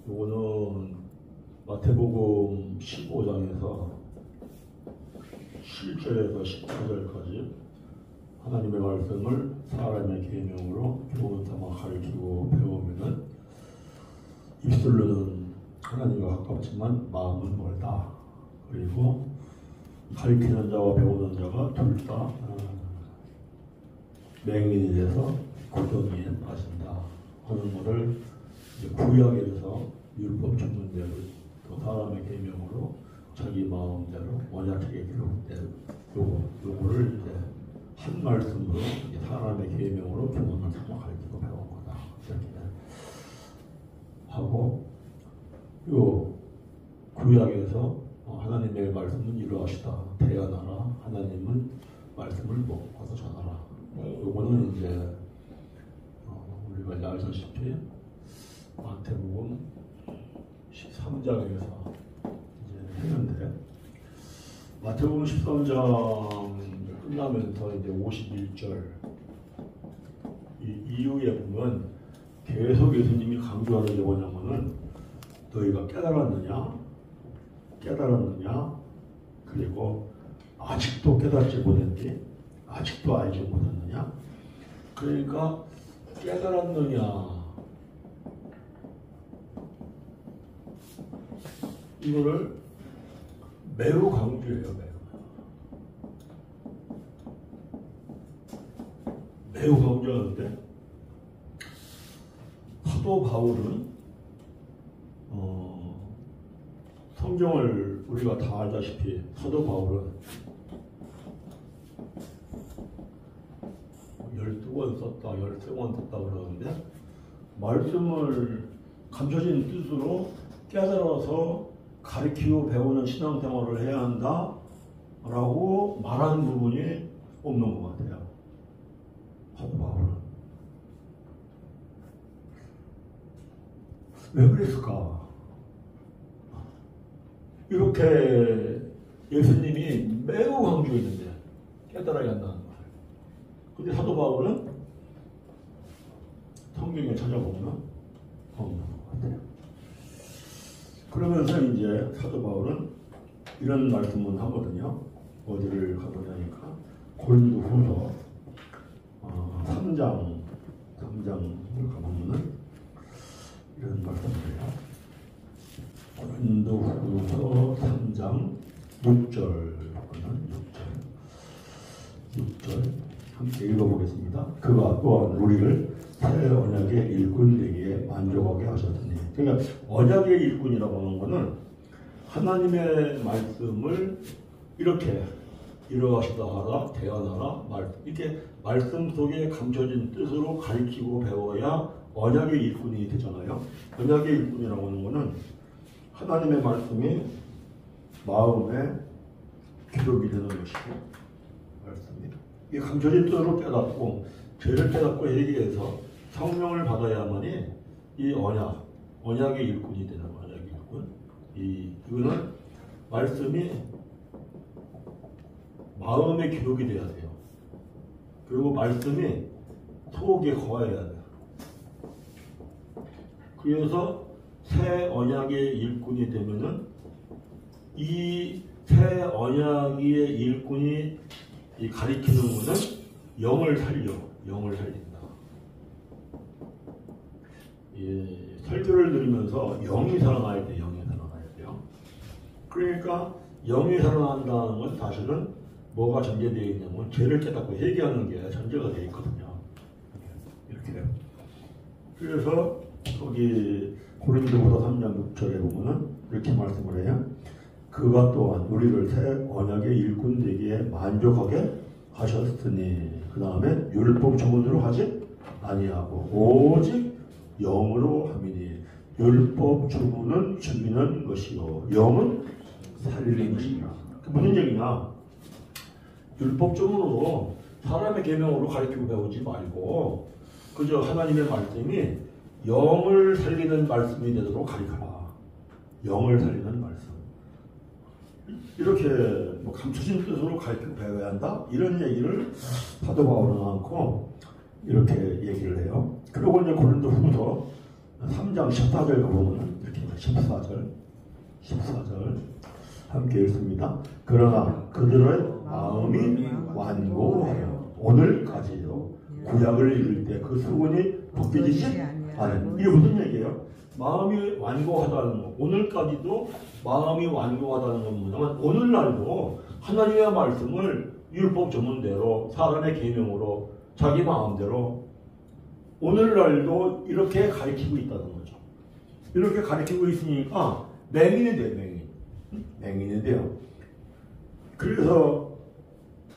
요거는 마태복음 15장에서 7절에서 14절까지 하나님의 말씀을 사람의 계명으로 교훈 삼아 가르치고 배우면은 입술로는 하나님과 가깝지만 마음은 멀다. 그리고 가르치는 자와 배우는 자가 둘 다 맹인이 돼서 고통에 빠진다 하는 것을 구약에서 율법 전문대로 또 사람의 계명으로 자기 마음대로 언약책에 기록된 요거를 이제 한 말씀으로 사람의 계명으로 교훈을 삼아 가르치고 배운 거다 이렇게 하고, 요 구약에서 하나님의 말씀은 이러하시다. 태어나라. 하나님은 말씀을 먹고서 전하라. 요거는 이제 우리가 이제 알다시피 마태복음 13장에서 이제 했는데, 마태복음 13장 끝나면서 이제 51절 이후에 보면 계속 예수님이 강조하는 게 뭐냐면은 너희가 깨달았느냐? 그리고 아직도 깨닫지 못했니? 아직도 알지 못했느냐? 그러니까 깨달았느냐? 이거를 매우 강조해요. 매우 강조하는데, 사도 바울은 성경을 우리가 다 알다시피 사도 바울은 12권 썼다, 13권 썼다 그러는데, 말씀을 감춰진 뜻으로 깨달아서 가르치고 배우는 신앙생활을 해야 한다 라고 말하는 부분이 없는 것 같아요. 사도 바울은 왜 그랬을까? 이렇게 예수님이 매우 강조했는데 깨달아야 한다는 말. 근데 사도 바울은 성경에 찾아보면 없는 것 같아요. 그러면서 이제 사도 바울은 이런 말씀을 하거든요. 어디를 가보냐니까 고린도후서 3장을 가보면은 이런 말씀을 해요. 고린도후서 3장 6절 함께 읽어보겠습니다. 그가 또한 우리를 새 언약의 일꾼 되기에 만족하게 하셨으니, 그러니까 언약의 일꾼이라고 하는 것은 하나님의 말씀을 이렇게 이러하시다 하라, 대언하라, 이렇게 말씀 속에 감춰진 뜻으로 가르치고 배워야 언약의 일꾼이 되잖아요. 언약의 일꾼이라고 하는 것은 하나님의 말씀이 마음에 기록이 되는 것이고, 말씀이 이 감춰진 뜻으로 깨닫고 죄를 깨닫고 회개해서 성령을 받아야만이 이 언약의 일꾼이 되는 언약의 일꾼. 이거는 말씀이 마음에 기록이 돼야 돼요. 그리고 말씀이 속에 거해야 돼요. 그래서 새 언약의 일꾼이 되면은 이 새 언약의 일꾼이 가리키는 것은 영을 살린다. 설교를 들으면서 영이 살아나야 돼요. 그러니까 영이 살아난다는 건 사실은 뭐가 전제되어 있냐면 죄를 깨닫고 회개하는 게 전제가 되어 있거든요. 이렇게. 그래서 거기 고린도후서 3장 6절에 보면은 이렇게 말씀을 해요. 그가 또한 우리를 새 언약의 일꾼 되기에 만족하게 하셨으니, 그 다음에 율법 주문으로 하지 아니하고 오직 영으로 함이니, 율법 주문은 죽이는 것이요 영은 살리는 것이라. 무슨 얘기냐? 율법 주문으로 사람의 계명으로 가르치고 배우지 말고 그저 하나님의 말씀이 영을 살리는 말씀이 되도록 가르쳐라. 영을 살리는 말씀. 이렇게 감춰진 뜻으로 가르치고 배워야 한다. 이런 얘기를 사도 바울은 않고 이렇게 얘기를 해요. 그리고 이제 고린도후서 3장 14절 보면 이렇게 14절 함께 읽습니다. 그러나 그들의 마음이 완고하여 오늘까지도 구약을 읽을 때 그 수건이 벗겨지지 않은. 이게 무슨 얘기예요? 마음이 완고하다는 거. 오늘까지도 마음이 완고하다는 건 뭐냐면 오늘날도 하나님의 말씀을 율법 전문대로 사람의 계명으로 자기 마음대로 오늘날도 이렇게 가르치고 있다는 거죠. 이렇게 가르치고 있으니까 맹인이 돼요. 맹인이 돼요. 그래서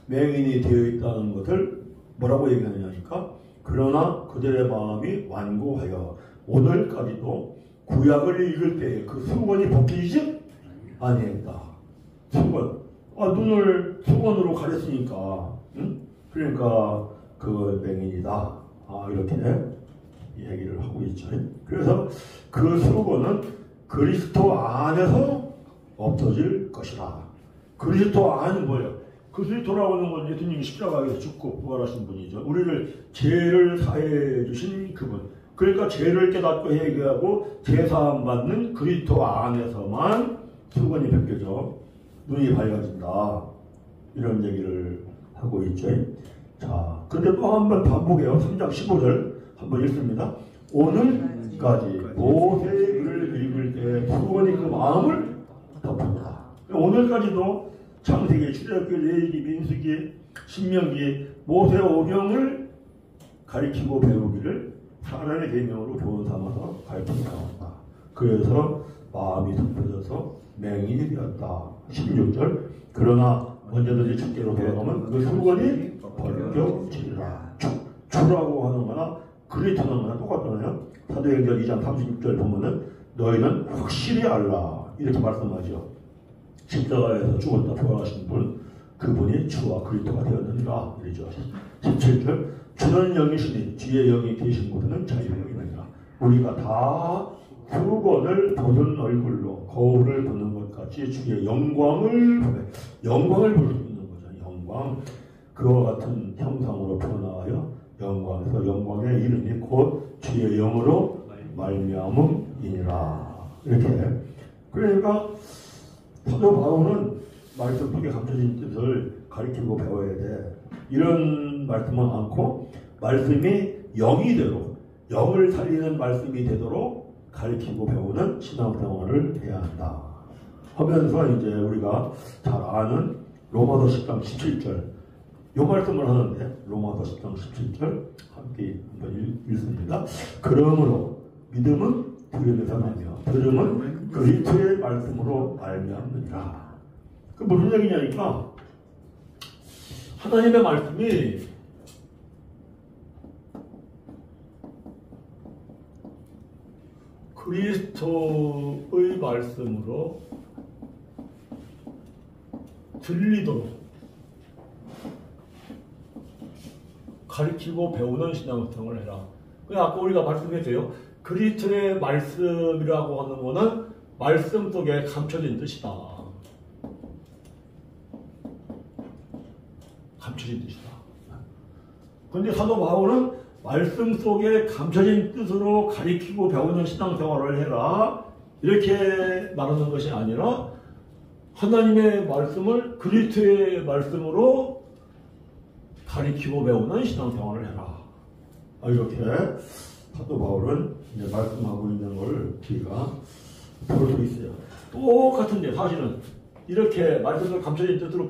맹인이 되어 있다는 것을 뭐라고 얘기하느냐니까 그러나 그들의 마음이 완고하여 오늘까지도 구약을 읽을 때 그 수건이 벗기지 아니했다. 수건. 눈을 수건으로 가렸으니까 그러니까 그 맹인이다. 이렇게 얘기를 하고 있죠. 그래서 그 수건은 그리스도 안에서 없어질 것이라. 그리스도 안은 뭐예요? 그리스도라고 하는 건 예수님이 십자가에서 죽고 부활하신 분이죠. 우리를 죄를 사해 주신 그분. 그러니까 죄를 깨닫고 회개하고 제사함 받는 그리스도 안에서만 수건이 벗겨져 눈이 밝아진다. 이런 얘기를 하고 있죠. 자, 근데 또 한 번 반복해요. 3장 15절 한번 읽습니다. 오늘까지 모세의 글을 읽을 때 수건이 그 마음을 덮었다. 오늘까지도 창세기, 출애굽기, 레위기, 민수기, 신명기, 모세 오경을 가리키고 배우기를 사람의 계명으로 교훈 삼아서 가르치고 나온다. 그래서 마음이 덮여져서 맹인이 되었다. 16절 그러나 언제든지 주께로 돌아가면 그 수건이 벗겨지리라. 주라고 하는 거나 그리스도는 거나 똑같잖아요. 사도행전 2장 36절 보면은 너희는 확실히 알라 이렇게 말씀하죠. 십자가에서 죽었다 부활하신 분 그분이 주와 그리스도가 되었느니라 이러죠. 17절 주는 영이시니 주의 영이 계신 곳에는 자유가 있느니라. 우리가 다 수건을 벗은 얼굴로 거울을 보는 것 같이 주의 영광을 볼 수 있는 거죠. 영광. 그와 같은 형상으로 변화하여 영광에서 영광의 이름이 곧 주의 영으로 말미암음이니라. 이렇게. 그러니까 사도 바울은 말씀 속에 감춰진 뜻을 가르치고 배워야 돼. 이런 말씀은 않고 말씀이 영이대로 영을 살리는 말씀이 되도록 가르치고 배우는 신앙생활을 해야 한다. 하면서 이제 우리가 잘 아는 로마서 10장 17절 이 말씀을 하는데 로마서 10장 17절 함께 한번 읽습니다. 그러므로 믿음은 들음에서 나며 들음은 그리스도의 말씀으로 말미암느니라. 그 무슨 얘기냐니까 하나님의 말씀이 그리스도의 말씀으로 들리도록 가르치고 배우는 신앙생활을 해라. 아까 우리가 말씀했어요. 그리스도의 말씀이라고 하는 것은 말씀 속에 감춰진 뜻이다. 감춰진 뜻이다. 그런데 사도 바울은 말씀 속에 감춰진 뜻으로 가리키고 배우는 신앙생활을 해라. 이렇게 말하는 것이 아니라 하나님의 말씀을 그리스도의 말씀으로 가리키고 배우는 신앙생활을 해라. 이렇게 사도 바울은 이제 말씀하고 있는 걸 우리가 볼 수 있어요. 똑같은데 사실은 이렇게 말씀을 감춰진 뜻으로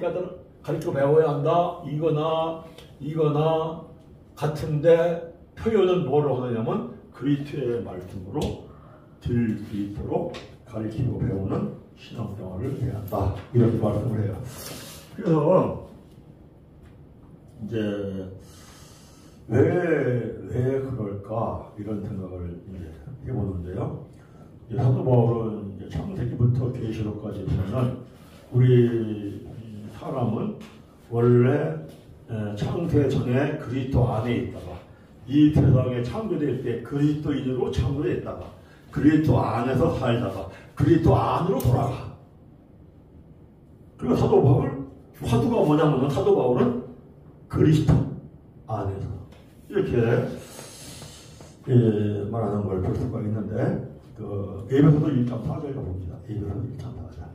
가리키고 배워야 한다. 이거나 같은데 표현은 뭐로 하느냐면 그리스도의 말씀으로 들 수 있도록 가르치고 배우는 신앙생활을 해야 한다. 이렇게 말씀을 해요. 그래서 이제 왜 그럴까 이런 생각을 이제 해보는데요. 이제 사도 바울은 이제 창세기부터 계시록까지 보면 우리 사람은 원래 창세 전에 그리스도 안에 있다가 이 세상에 창조될 때 그리스도인으로 창조됐다가 그리스도 안에서 살다가 그리스도 안으로 돌아가. 그러니까 사도 바울 화두가 뭐냐면 사도 바울은 그리스도 안에서 이렇게 말하는 걸 볼 수가 있는데 그 에베소서 1장 4절가 봅니다. 에베소서 1장 4절.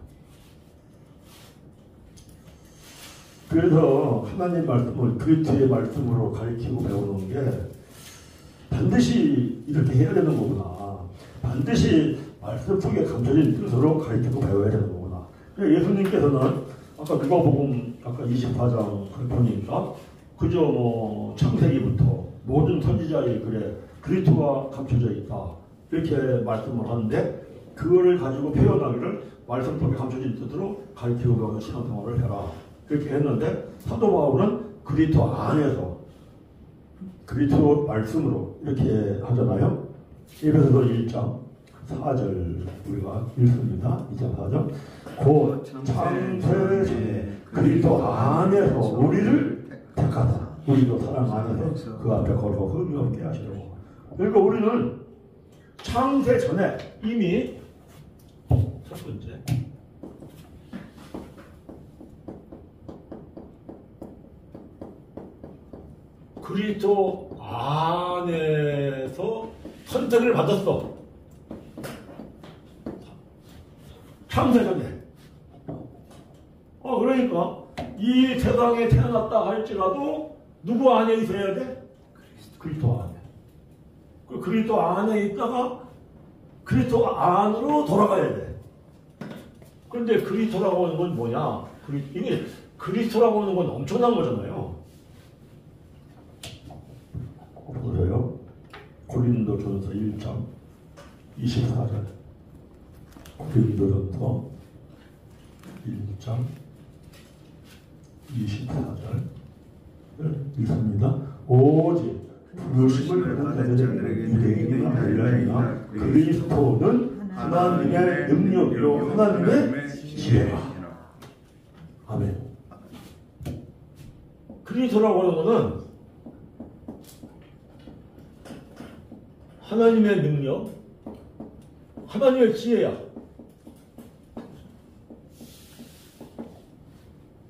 그래서 하나님 말씀을 그리스도의 말씀으로 가르치고 배우는 게 반드시 이렇게 해야 되는 거구나. 반드시 말씀 속에 감춰진 뜻으로 가르치고 배워야 되는 거구나. 예수님께서는 아까 누가복음 아까 24장 그 보니까 그저 뭐 창세기부터 모든 선지자의 글에 그리스도가 감춰져 있다 이렇게 말씀을 하는데 그거를 가지고 표현하기를 말씀 속에 감춰진 뜻으로 가르치고 배우는 신앙생활을 해라 그렇게 했는데 사도 바울은 그리스도 안에서 그리스도 말씀으로 이렇게 하잖아요. 에베소서 1장 4절 우리가 읽습니다. 2장 4절 곧 창세 그리스도 안에서 우리를 택하다. 우리도 사랑 안에서 그 앞에 걸어 흠이 없게 하시려고. 그러니까 우리는 창세 전에 이미 첫 번째 그리스도 안에서 선택을 받았어. 창세 전에. 그러니까 이 세상에 태어났다 할지라도 누구 안에 있어야 돼? 그리스도 안에. 그 그리스도 안에 있다가 그리스도 안으로 돌아가야 돼. 그런데 그리스도라고 하는 건 뭐냐? 이게 그리스도라고 하는 건 엄청난 거잖아요. 보세요. 고린도전서 1장 24절. 고린도전서 1장 24절 읽습니다. 오직 부르심을 받은 자들에게 유대인이나 헬라인이나 그리스도는 하나님의 능력이요 하나님의 지혜라. 아멘. 그리스도라고 하는 것은 하나님의 능력, 하나님의 지혜야.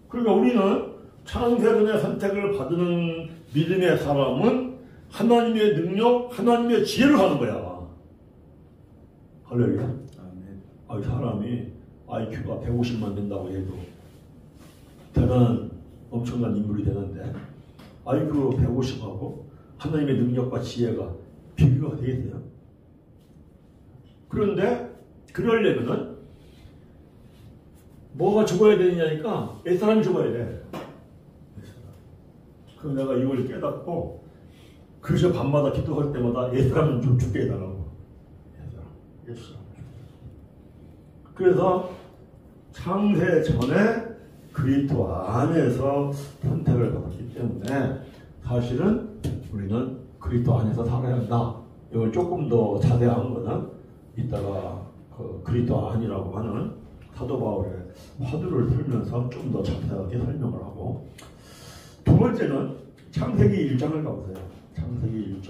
그러니까 우리는 창세전의 선택을 받는 믿음의 사람은 하나님의 능력, 하나님의 지혜를 하는 거야. 할렐루야. 사람이 IQ가 150만 된다고 해도 대단한 엄청난 인물이 되는데 IQ 150하고 하나님의 능력과 지혜가 비교가 되겠어요. 그런데 그러려면은 뭐가 죽어야 되느냐니까 옛사람이 죽어야 돼. 그럼 내가 이걸 깨닫고 그래서 밤마다 기도할 때마다 옛사람은 좀 죽게 해달라고. 옛사람. 그래서 창세 전에 그리스도 안에서 선택을 받았기 때문에 사실은 우리는 그리스도 안에서 살아야 한다. 이걸 조금 더 자세한 거는 이따가 그 그리스도 안이라고 하는 사도 바울의 화두를 풀면서 좀 더 자세하게 설명을 하고, 두 번째는 창세기 1장을 가보세요. 창세기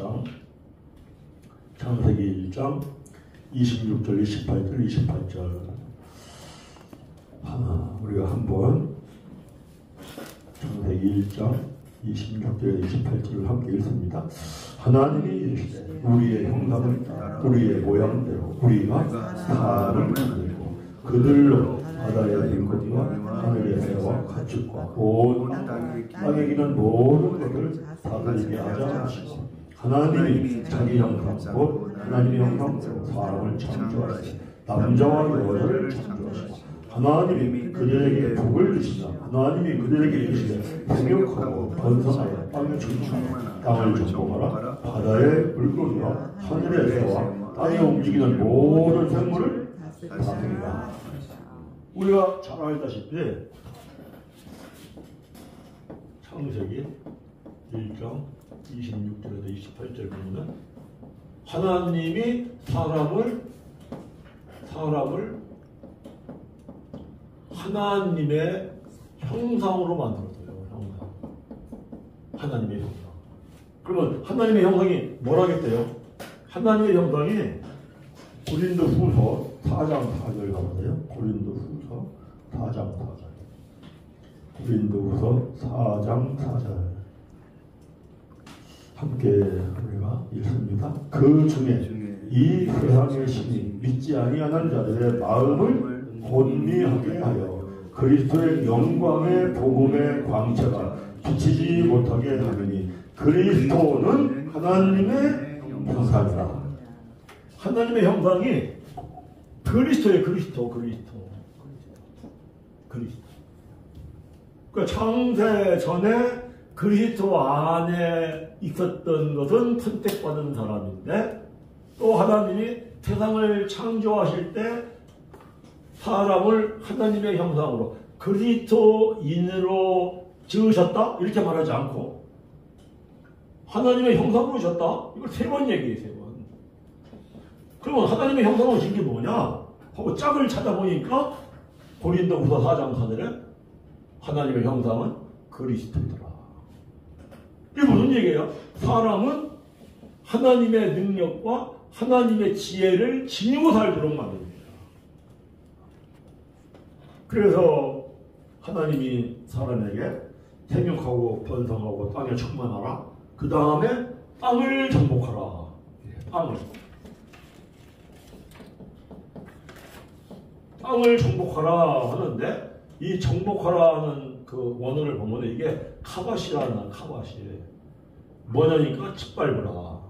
1장 26절, 28절, 28절 우리가 한번 창세기 1장 26절에 28절을 함께 읽습니다. 하나님이 이르시되 우리의 형상을 따라 우리의 모양대로 우리가 사람을 만들고 그들로 바다의 물고기와 하늘의 새와 가축과 온 땅에 기는 모든 것을 다스리게 하자 하시고, 하나님이 자기 형상 곧 하나님의 형상대로 사람을 창조하시고 남자와 여자를 창조하시고 하나님이 그들에게 복을 주시자 하나님이 그들에게 이르시되 생육하고 번성하여 땅에 충만하라 땅을 정복하라 바다의 물고기와 하늘의 새와 땅에 움직이는 모든 생물을 다스리라. 우리가 잘 알다시피 창세기 1장 26절에서 28절 보면 하나님이 사람을 하나님의 형상으로 만들었어요. 형상. 하나님의 형상. 그러면 하나님의 형상이 뭐라겠어요? 하나님의 형상이 고린도후서 4장 4절 가보세요. 고린도후서 4장 4절. 고린도후서 4장 4절. 함께 우리가 읽습니다. 그 중에 이 세상의 신이 믿지 아니하는 자들의 마음을 혼미하게 하여 그리스도의 영광의 복음의 광채가 비치지 못하게 하느니 그리스도는 하나님의 형상이라. 하나님의 형상이 그리스도의 그리스도. 그러니까 창세 전에 그리스도 안에 있었던 것은 선택받은 사람인데, 또 하나님이 세상을 창조하실 때 사람을 하나님의 형상으로 그리스도인으로 지으셨다? 이렇게 말하지 않고 하나님의 형상으로 지었다? 이걸 3번 얘기해요. 3번. 그러면 하나님의 형상으로 지은 게 뭐냐? 하고 짝을 찾아보니까 고린도후서 4장 4절에 하나님의 형상은 그리스도더라. 이게 무슨 얘기예요? 사람은 하나님의 능력과 하나님의 지혜를 지니고 살도록 만듭니다. 그래서 하나님이 사람에게 생육하고 번성하고 땅에 충만하라. 그 다음에 땅을 정복하라. 땅을 정복하라 하는데, 이 정복하라는 그 원어를 보면 이게 카바시라는 카바시. 뭐냐니까 짓밟으라.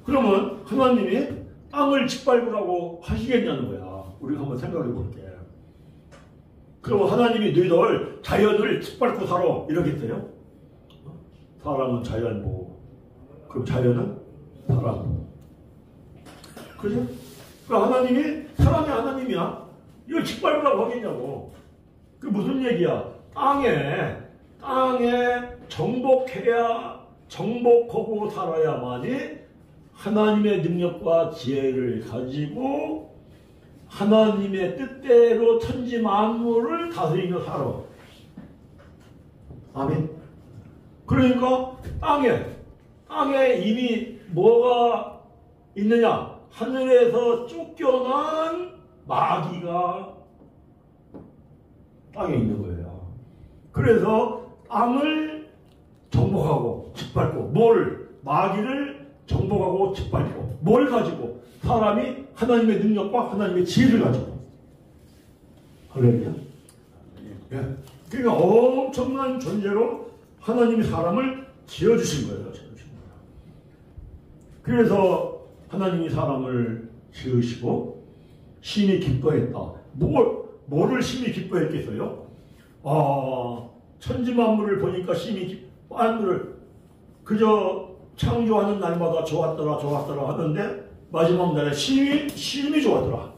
그러면 하나님이 땅을 짓밟으라고 하시겠냐는 거야. 우리가 한번 생각해 볼게. 그러면 하나님이 너희들 자연을 짓밟고 살아 이러겠어요? 사람은 자연 보고, 그럼 자연은 사람 보고. 그죠? 그러니까 하나님이 사람이 하나님이야. 이걸 짓밟으라고 하겠냐고. 그게 무슨 얘기야? 땅에 정복하고 살아야만이 하나님의 능력과 지혜를 가지고 하나님의 뜻대로 천지 만물을 다스리며 살아. 아멘. 그러니까 땅에 이미 뭐가 있느냐? 하늘에서 쫓겨난 마귀가 땅에 있는 거예요. 그래서 땅을 정복하고 짓밟고, 마귀를 정복하고 짓밟고, 뭘 가지고? 사람이 하나님의 능력과 하나님의 지혜를 가지고. 할렐루야. 예. 그러니까 엄청난 존재로 하나님이 사람을 지어주신 거예요. 그래서 하나님이 사람을 지으시고 심히 기뻐했다. 뭐를 심히 기뻐했겠어요? 천지 만물을 보니까 만물을 그저 창조하는 날마다 좋았더라 하는데 마지막 날에 심히 좋았더라.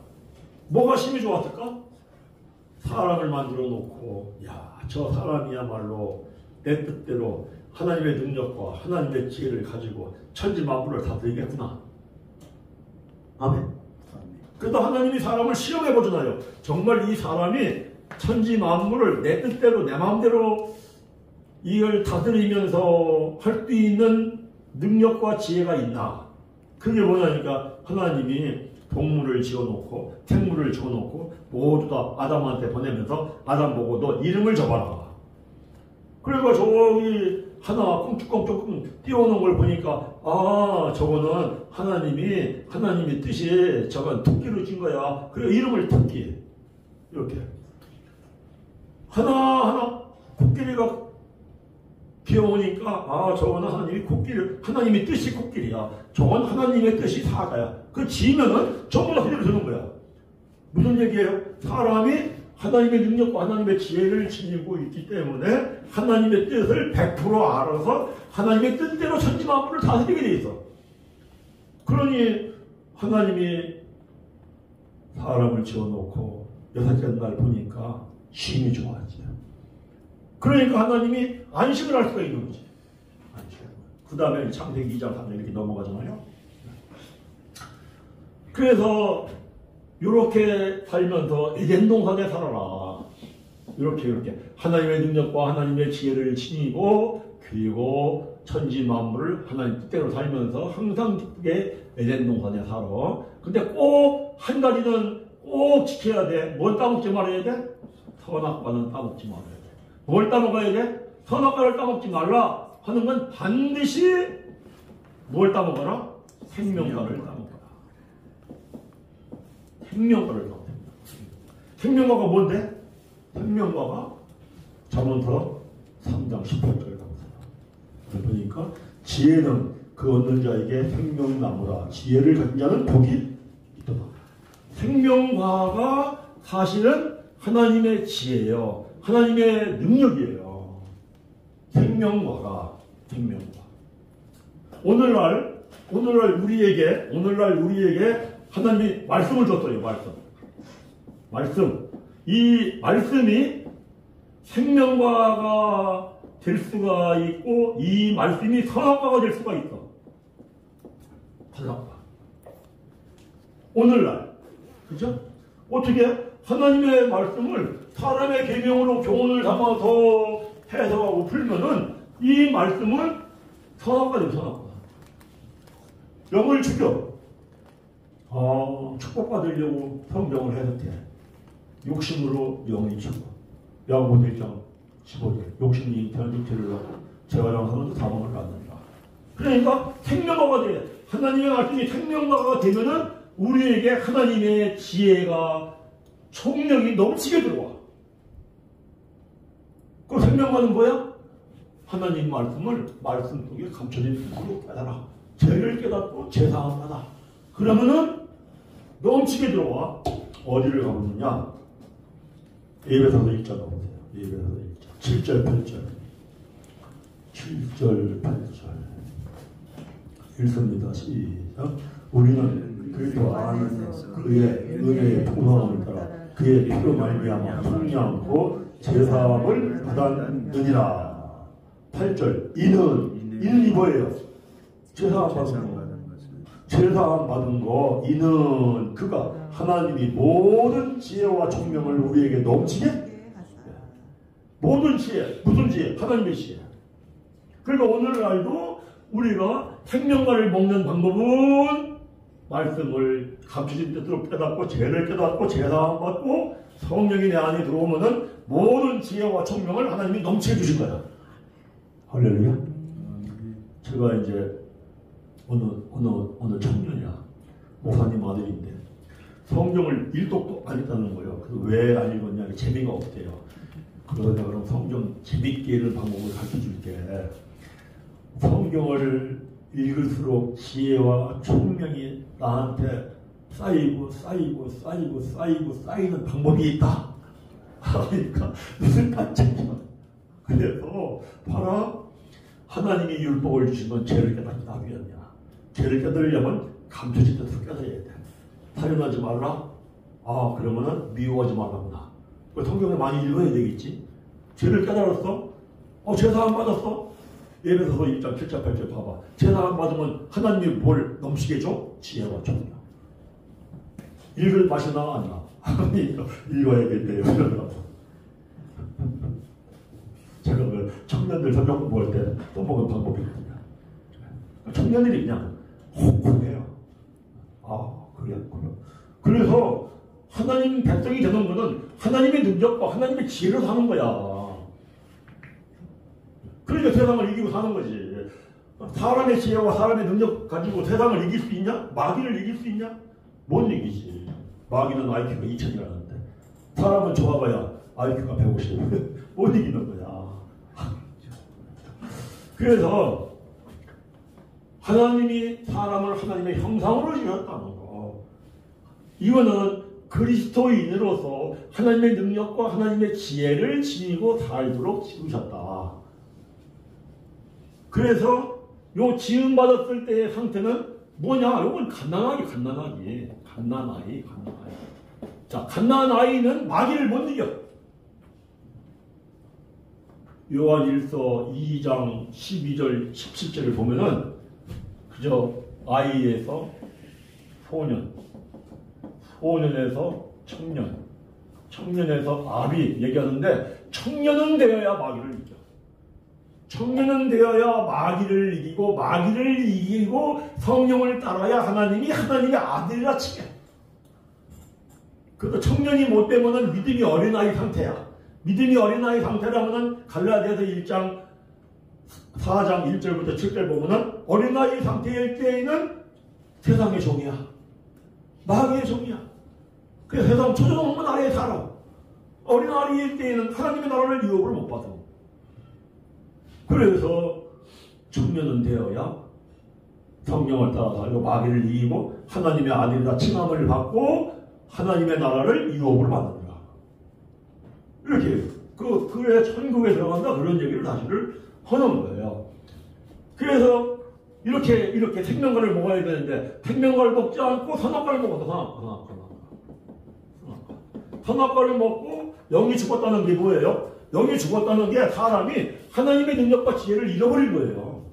뭐가 심히 좋았을까? 사람을 만들어 놓고, 저 사람이야말로 내 뜻대로 하나님의 능력과 하나님의 지혜를 가지고 천지 만물을 다스리겠구나. 아멘. 그래도 하나님이 사람을 시험해 보잖아요. 정말 이 사람이 천지 만물을 내 뜻대로, 내 마음대로 이걸 다스리면서 할 수 있는 능력과 지혜가 있나? 그게 뭐냐니까 하나님이 동물을 지어놓고 생물을 지어놓고 모두 다 아담한테 보내면서 아담 보고 너 이름을 적어라. 그러니까 저기 하나 꽁쭉꽁쭉 띄워놓은 걸 보니까 저거는 하나님이 뜻이 저건 토끼로 진 거야. 그래 이름을 토끼. 이렇게 하나하나 코끼리가 귀여우니까 저거는 하나님의 뜻이 코끼리야. 저건 하나님의 뜻이 사자야. 그 지면은 전부 다 그대로 되는 거야. 무슨 얘기예요? 사람이 하나님의 능력과 하나님의 지혜를 지니고 있기 때문에 하나님의 뜻을 100% 알아서 하나님의 뜻대로 천지 만물을 다스리게 돼 있어. 그러니 하나님이 사람을 지어놓고 6째 날 보니까 심히 좋았지. 그러니까 하나님이 안식을 할 수가 있는 거지. 그 다음에 창세기 2장 3장 이렇게 넘어가잖아요. 그래서 이렇게 살면서 에덴 동산에 살아라. 이렇게 하나님의 능력과 하나님의 지혜를 지니고, 그리고 천지 만물을 하나님 뜻대로 살면서 항상 기쁘게 에덴 동산에 살아. 근데 꼭 한 가지는 꼭 지켜야 돼. 뭘 따먹지 말아야 돼? 선악과는 따먹지 말아야 돼. 뭘 따먹어야 돼? 선악과를 따먹지 말라 하는 건 반드시 뭘 따먹어라? 생명과를 따먹어라. 생명과를 따먹어라. 생명과가 뭔데? 생명과가 잠언서 3장 18절에 나옵니다. 그러니까 지혜는 그 얻는 자에게 생명나무라. 지혜를 가진 자는 복이 있도다. 생명과가 사실은 하나님의 지혜예요. 하나님의 능력이에요. 생명과가 생명과. 오늘날 우리에게 하나님이 말씀을 줬어요. 말씀. 이 말씀이 생명과가 될 수가 있고 이 말씀이 선악과가 될 수가 있어. 선악과. 오늘날 그죠? 어떻게 하나님의 말씀을 사람의 계명으로 교훈을 담아서 해석하고 풀면은 이 말씀은 선악과 돼요. 선악과. 영을 죽여. 축복받으려고 성경을 해석해. 욕심으로 영이 죽어. 야고보 1장 15절. 욕심이 변질을 하고 제가랑하는 사망을 낳는다. 그러니까 생명과가 돼. 하나님의 말씀이 생명과가 되면은 우리에게 하나님의 지혜가 총력이 넘치게 들어와. 그 생명과는 뭐야? 하나님 말씀 속에 감춰진 뜻으로 깨달아. 죄를 깨닫고 죄사함 받아. 그러면은 넘치게 들어와. 어디를 가보느냐? 예배서서 1장 가보세요. 예배서서 1장 7절 8절 7절 8절 읽습니다. 시작. 우리는 그리스도 아는 그의 은혜의 풍성함을 따라 그의 피로 말미암아 속량하고 제사함을 받았느니라. 8절 이는 뭐예요? 제사함 받은 거. 제사함 받은 거. 이는 그가 하나님이 모든 지혜와 총명을 우리에게 넘치게 모든 지혜. 무슨 지혜? 하나님의 지혜. 그러니까 오늘날도 우리가 생명과를 먹는 방법은 말씀을 감추신 뜻으로 깨닫고 죄를 깨닫고 제사함 받고 성령이 내 안에 들어오면은 모든 지혜와 총명을 하나님이 넘치게 주실 거야. 할렐루야. 제가 이제 어느 청년이야. 목사님 아들인데 성경을 일독도 안 했다는 거예요. 그래서 왜 안 읽었냐? 재미가 없대요. 그러다 내가 그럼 성경 재밌게 읽는 방법을 가르쳐줄게. 성경을 읽을수록 지혜와 총명이 나한테 쌓이는 방법이 있다. 그러니까 무슨 깜짝이야. 그래서 봐라. 하나님이 율법을 주시면 죄를 깨닫기 위함이야. 죄를 깨달으려면 감춰진 뜻을 깨달아야 돼. 살인하지 말라? 그러면은 미워하지 말라구나. 성경을 많이 읽어야 되겠지. 죄를 깨달았어? 제사함 받았어? 예배서서 1장 7절 8절 봐봐. 제사함 받으면 하나님이 뭘 넘치게 줘? 지혜와 총명. 읽을 맛이 나 안 나? 그러니까 읽어야겠대요. 제가 그 청년들 성경 공부할 때 써먹은 방법이거든요. 청년들이 그냥 호흡해요. 그래. 그래서 하나님 백성이 되는 것은 하나님의 능력과 하나님의 지혜로 사는 거야. 그러니까 세상을 이기고 사는 거지. 사람의 지혜와 사람의 능력 가지고 세상을 이길 수 있냐? 마귀를 이길 수 있냐? 못 이기지. 마귀는 IQ가 2000이라는데 사람은 좋아봐야 IQ가 150. 못 이기는 거야. 그래서 하나님이 사람을 하나님의 형상으로 지었다는 거. 이거는 그리스도인으로서 하나님의 능력과 하나님의 지혜를 지니고 살도록 지으셨다. 그래서 요 지음받았을 때의 상태는 뭐냐? 요건 갓난아이. 자, 갓난아이는 마귀를 못 이겨. 요한일서 2장 12절 17절을 보면은 그저 아이에서 소년, 소년에서 청년, 청년에서 아비 얘기하는데 청년은 되어야 마귀를 이겨. 청년은 되어야 마귀를 이기고 마귀를 이기고 성령을 따라야 하나님의 아들이라 치게. 그래서 청년이 못 되면은 믿음이 어린아이 상태야. 믿음이 어린아이 상태라면은 갈라디아서 1장 4장 1절부터 7절 보면은 어린아이 상태일 때에는 세상의 종이야. 마귀의 종이야. 그래서 세상 초조동문 아래에 살아. 어린아이일 때에는 하나님의 나라를 유업을 못 받아. 그래서 청년은 되어야 성령을 따라 살고 마귀를 이기고 하나님의 아들이라 칭함을 받고 하나님의 나라를 유업을 받는다. 이렇게 그래 천국에 들어간다 그런 얘기를 다시를 하는 거예요. 그래서 이렇게 생명과를 먹어야 되는데 생명과를 먹지 않고 선악과를 먹어서 선악과를 먹고 영이 죽었다는 게 뭐예요? 영이 죽었다는 게 사람이 하나님의 능력과 지혜를 잃어버린 거예요.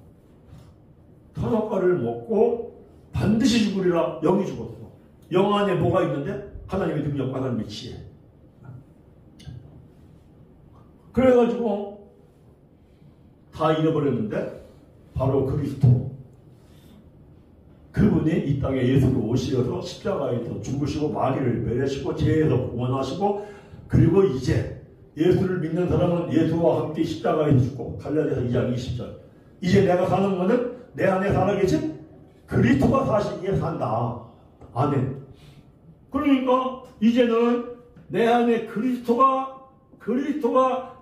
선악과를 먹고 반드시 죽으리라. 영이 죽었어. 영 안에 뭐가 있는데? 하나님의 능력과 하나님의 지혜. 그래가지고 다 잃어버렸는데 바로 그리스도 그분이 이 땅에 예수로 오시어서 십자가에서 죽으시고 마귀를 멸하시고 죄에서 구원하시고 그리고 이제 예수를 믿는 사람은 예수와 함께 십자가에서 죽고 갈라디아서 2장 20절 이제 내가 사는 것은 내 안에 살아계신 그리스도가 사시기에 산다. 아멘. 그러니까 이제는 내 안에 그리스도가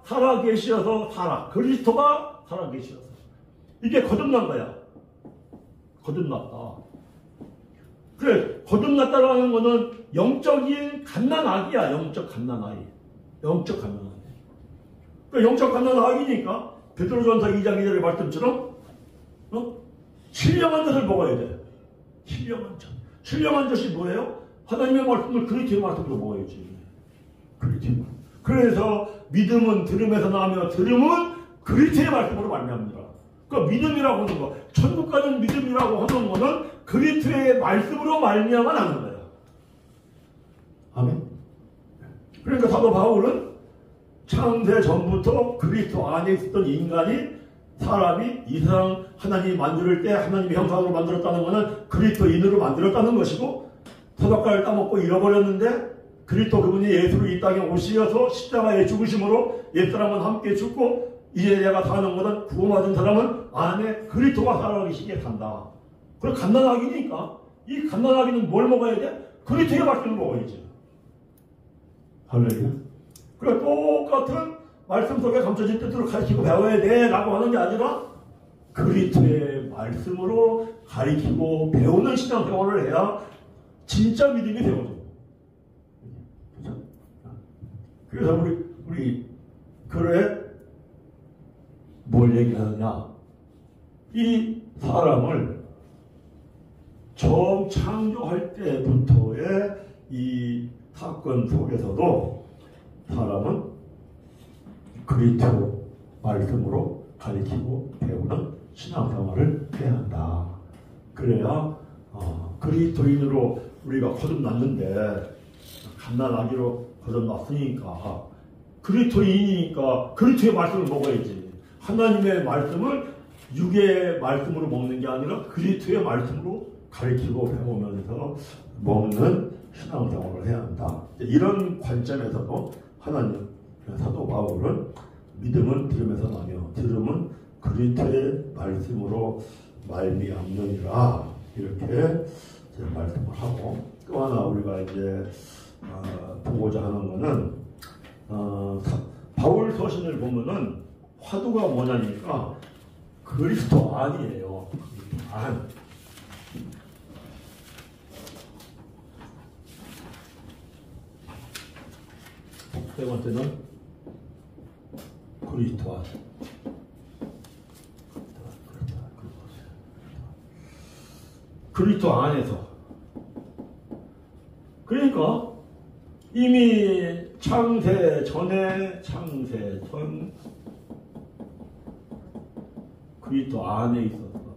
살아계셔서 살아. 그리스도가 살아계셔서 이게 거듭난 거야. 거듭났다. 그래, 거듭났다라는 거는 영적인 갓난아기야. 영적 갓난아이. 영적 갓난아이. 그러니까 영적 갓난아기니까 베드로전서 2장 2절의 말씀처럼 7령한 젖을 먹어야 돼. 7령한 젖. 7령한 젖이 뭐예요? 하나님의 말씀을 그리스도의 말씀으로 먹어야지. 그래서 믿음은 들음에서 나오며 들음은 그리스도의 말씀으로 말미암느라. 그러니까 믿음이라고 하는 거, 천국 가는 믿음이라고 하는 거는 그리스도의 말씀으로 말미암아 나는 거야. 아멘. 그러니까 사도 바울은 창세 전부터 그리스도 안에 있었던 인간이 사람이 이 세상 하나님이 만들 때 하나님의 형상으로 만들었다는 것은 그리스도인으로 만들었다는 것이고 선악과를 따먹고 잃어버렸는데 그리스도 그분이 예수로 이 땅에 오시어서 십자가에 죽으심으로 옛사람은 함께 죽고 이제 내가 사는 것은 구원받은 사람은 안에 그리스도가 살아계시기에 산다. 그럼 갓난아기니까 이 갓난아기는 뭘 먹어야 돼? 그리스도의 말씀을 먹어야지. 할렐루야. 그래 똑같은 말씀 속에 감춰진 뜻으로 가르치고 배워야 돼 라고 하는 게 아니라 그리스도의 말씀으로 가르치고 배우는 신앙생활을 해야 진짜 믿음이 되거든요. 그래서 우리 그래 뭘 얘기하느냐, 이 사람을 처음 창조할 때부터의 이 사건 속에서도 사람은 그리스도 말씀으로 가르치고 배우는 신앙생활을 해야 한다. 그래야 그리스도인으로 우리가 거듭났는데 갓난아기로 거듭났으니까 그리스도인이니까 그리스도의 말씀을 먹어야지. 하나님의 말씀을 육의 말씀으로 먹는 게 아니라 그리스도의 말씀으로 가르치고 배우면서 먹는 신앙생활을 해야 한다. 이런 관점에서도 하나님 사도 바울은 믿음은 들음에서 나며 들음은 그리스도의 말씀으로 말미암느니라 이렇게 말씀을 하고, 또 하나 우리가 이제 보고자 하는 것은 바울 서신을 보면은 화두가 뭐냐니까 그리스도 안이에요. 안. 세 번째는 그리스도 안. 그리스도 안에서. 그러니까 이미 창세 전 그리스도 안에 있었어.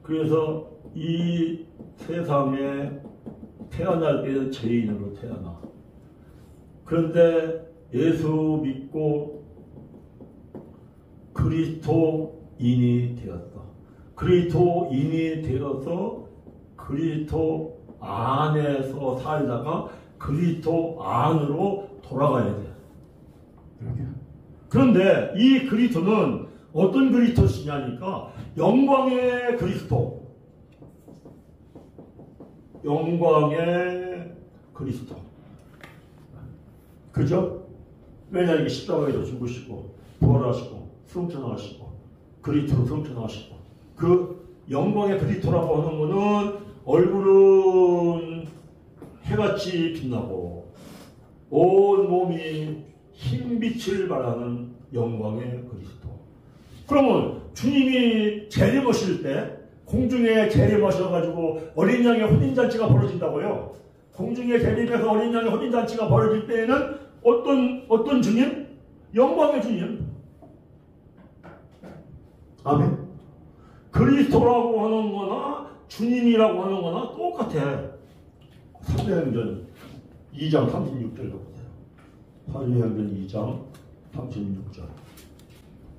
그래서 이 세상에 태어날 때는 죄인으로 태어나. 그런데 예수 믿고 그리스도인이 되었어. 그리스도인이 되어서 그리스도 안에서 살다가 그리스도 안으로 돌아가야 돼. 이렇게. 그런데 이 그리스도는 어떤 그리스도시냐니까 영광의 그리스도. 영광의 그리스도. 그죠? 왜냐 이게 십자가에도 죽으시고 부활하시고 승천하시고 그리스도로 승천하시고 그 영광의 그리스도라고 하는 것은 얼굴은 해같이 빛나고 온 몸이 흰빛을 발하는 영광의 그리스도. 그러면 주님이 재림하실 때 공중에 재림하셔가지고 어린 양의 혼인잔치가 벌어진다고요. 공중에 재림해서 어린 양의 혼인잔치가 벌어질 때에는 어떤 주님? 영광의 주님. 아멘. 그리스도라고 하는 거나 주님이라고 하는 거나 똑같아. 사도행전 2장 36절도 보세요. 사도행전 2장 36절.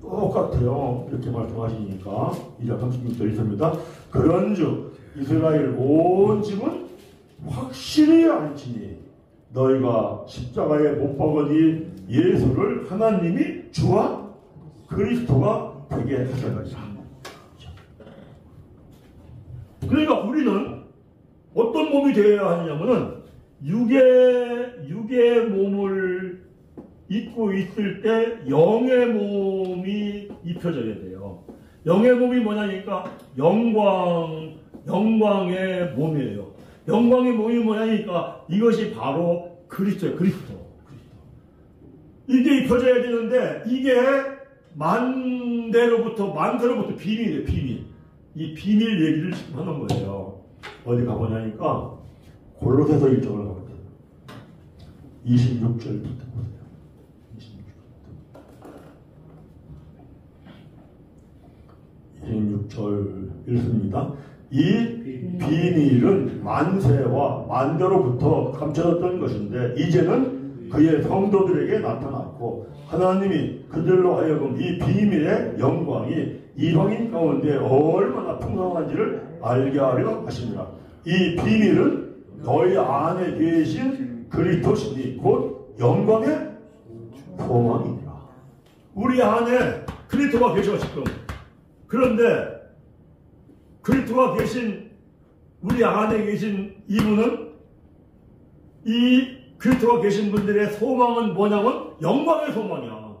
똑같아요. 이렇게 말씀하시니까 2장 36절 있습니다. 그런즉 이스라엘 온 집은 확실히 알지니 너희가 십자가에 못 박은 이 예수를 하나님이 주와 그리스도가 되게 하셨느니라. 그러니까 우리는 어떤 몸이 되어야 하느냐면은 육의 몸을 입고 있을 때 영의 몸이 입혀져야 돼요. 영의 몸이 뭐냐니까 영광의 몸이에요. 영광의 몸이 뭐냐니까 이것이 바로 그리스도예요. 그리스도. 이게 입혀져야 되는데 이게 만대로부터 비밀이에요. 비밀. 이 비밀 얘기를 지금 하는 거예요. 어디 가보냐니까 골로새서 1장을 가보세요. 26절부터 보세요. 26절 읽습니다. 이 비밀은 만세와 만대로부터 감춰졌던 것인데 이제는 그의 성도들에게 나타났고 하나님이 그들로 하여금 이 비밀의 영광이 이방인 가운데 얼마나 풍성한지를 알게 하려 하십니다. 이 비밀은 너희 안에 계신 그리스도시니 곧 영광의 소망이니라. 우리 안에 그리스도가 계셔 지금. 그런데 그리스도가 계신 우리 안에 계신 이분은 이 그리스도가 계신 분들의 소망은 뭐냐면 영광의 소망이야.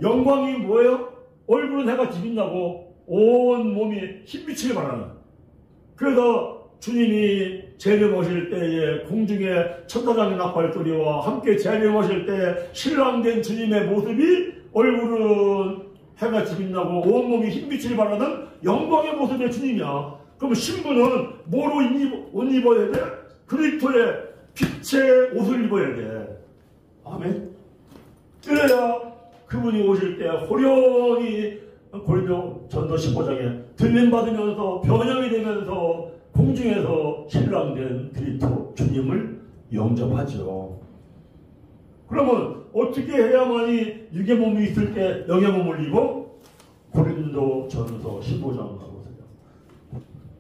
영광이 뭐예요? 얼굴은 해같이 빛나고 온 몸이 흰빛을 발하는. 그래서 주님이 재림하실 때에 공중에 천사장의 나팔소리와 함께 재림하실 때 신랑된 주님의 모습이 얼굴은 해같이 빛나고 온몸이 흰빛을 발하는 영광의 모습의 주님이야. 그럼 신부는 뭐로 옷 입어야 돼? 그리스도의 빛의 옷을 입어야 돼. 아멘. 그래야 그분이 오실 때 호련히 고린도전서 15장에 들림받으면서 변형이 되면서 공중에서 신랑된 그리스도 주님을 영접하죠. 그러면 어떻게 해야만이 육의 몸이 있을 때 영의 몸을 입어? 고린도전서 15장 가보세요.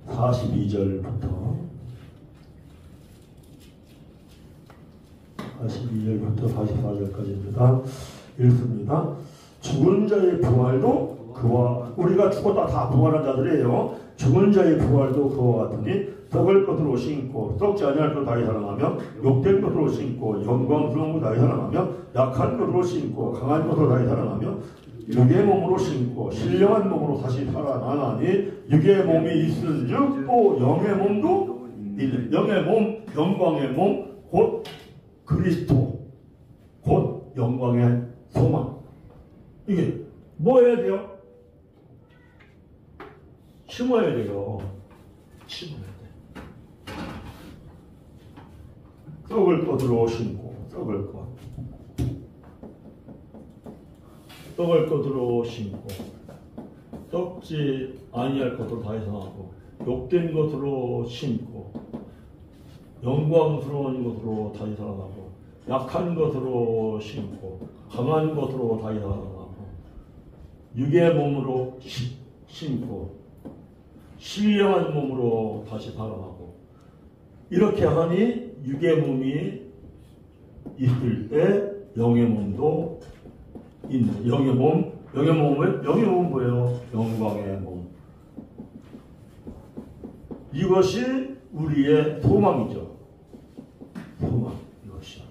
42절부터 44절까지입니다. 읽습니다. 죽은 자의 부활도 그와 우리가 죽었다 다 부활한 자들이에요. 죽은 자의 부활도 그와 같으니 썩을 것으로 신고 썩지 아니할 것 다시 살아나며 욕된 것으로 신고 영광스러운 것 다시 살아나며 약한 것으로 신고 강한 것으로 다시 살아나며 육의 몸으로 신고 신령한 몸으로 다시 살아나나니 육의 몸이 있은즉 또 영의 몸도 있는 영의 몸 영광의 몸 곧 그리스도 곧 영광의 소망. 이게 뭐 해야 돼요? 심어야 돼요. 심어야 돼. 썩을 것으로 심고 썩을 것으로 심고 썩지 아니할 것으로 다시 살아나고 욕된 것으로 심고 영광스러운 것으로 다시 살아나고 약한 것으로 심고 강한 것으로 다시 살아나고 육의 몸으로 심고 신령한 몸으로 다시 살아나고 이렇게 하니 육의 몸이 있을 때 영의 몸도 있는 영의 몸. 영의 몸은 뭐예요? 영광의 몸. 이것이 우리의 소망이죠. 소망. 이것이.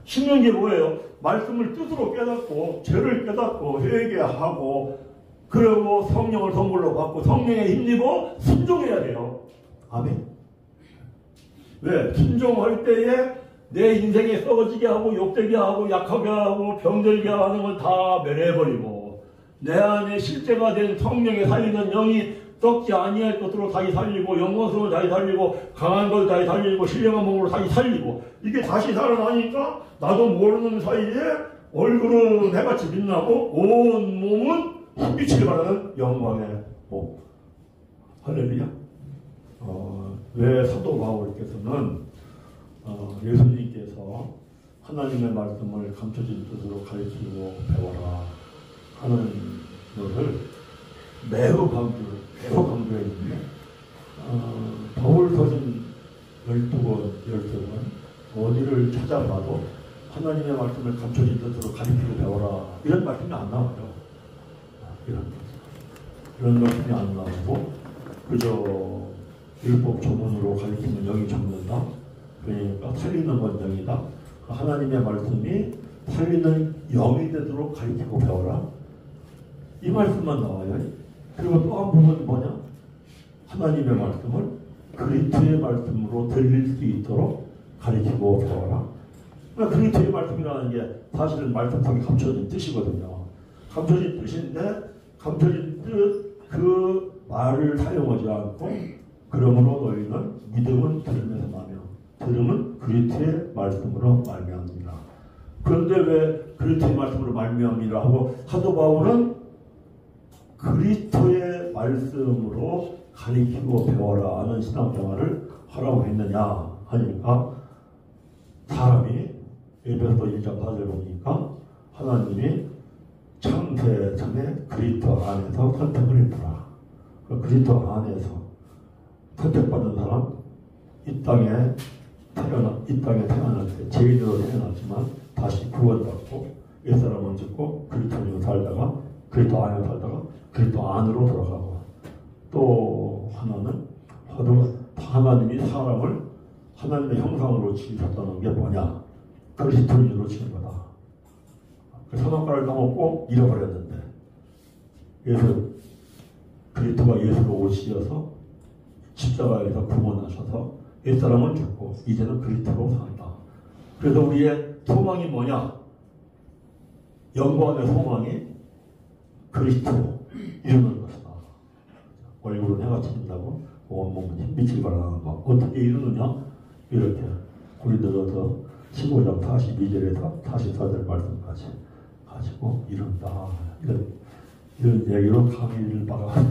신명기 뭐예요? 말씀을 뜻으로 깨닫고 죄를 깨닫고 회개하고 그리고 성령을 선물로 받고 성령에 힘입어 순종해야 돼요. 아멘. 왜? 순종할 때에 내 인생에 썩어지게 하고 욕되게 하고 약하게 하고 병들게 하는 걸 다 멸해버리고 내 안에 실제가 된 성령에 살리는 영이 썩지 아니할 것으로 다시 살리고 영광스러운 다시 살리고 강한 걸 다시 살리고 신령한 몸으로 다시 살리고 이게 다시 살아나니까 나도 모르는 사이에 얼굴은 해같이 빛나고 온 몸은 빛을 발하는 영광의 몸. 할렐루야. 왜 사도 바울께서는 예수님께서 하나님의 말씀을 감춰진 뜻으로 가르치고 배워라 하는 것을 매우 강조했는데 바울서신 12권, 13권 어디를 찾아봐도 하나님의 말씀을 감춰진 뜻으로 가르치고 배워라 이런 말씀이 안 나와요. 이런 말씀이 안 나오고 그저 율법 조문으로 가르치는 영이 잡는다. 그러니까 살리는 건 영이다. 하나님의 말씀이 살리는 영이 되도록 가르치고 배워라. 이 말씀만 나와요. 그리고 또 한 부분은 뭐냐? 하나님의 말씀을 그리스도의 말씀으로 들릴 수 있도록 가르치고 배워라. 그러니까 그리스도의 말씀이라는 게 사실은 말씀 속에 감춰진 뜻이거든요. 감춰진 뜻인데 감춰진 뜻 그 말을 사용하지 않고 그러므로 너희는 믿음은 들음에서 나며 들음은 그리스도의 말씀으로 말미암느니라. 그런데 왜 그리스도의 말씀으로 말미암느니라 하고 사도 바울은 그리스도의 말씀으로 가르치고 배워라 하는 신앙생활을 하라고 했느냐 하니까 사람이 에베소서 1장 4절 보니까 하나님이 창세 전에 그리스도 안에서 선택을 했더라. 그리스도 안에서 선택받은 사람 이 땅에 태어날 때 죄인으로 태어났지만 다시 구원받고 옛사람은 죽고 그리스도로 살다가 그리스도 안에 살다가 그리스도 안으로 들어가고 또 하나는 하나님이 사람을 하나님의 형상으로 지으셨다는 게 뭐냐? 그리스도인으로 지은 거다. 그 선악과를 넘었고 잃어버렸는데 그래서 그리스도가 예수로 오시어서 십자가에서 구원하셔서 옛사람은 죽고 이제는 그리스도로 산다. 그래서 우리의 소망이 뭐냐? 영광의 소망이 그리스도로 이루는 것이다. 얼굴은 해가 친다고 온몸은 흰빛을 발하는 것. 어떻게 이루느냐? 이렇게 고린도전서 15장 42절에서 44절 말씀까지 가지고 이룬다. 이런 얘기로 강의를 받아가는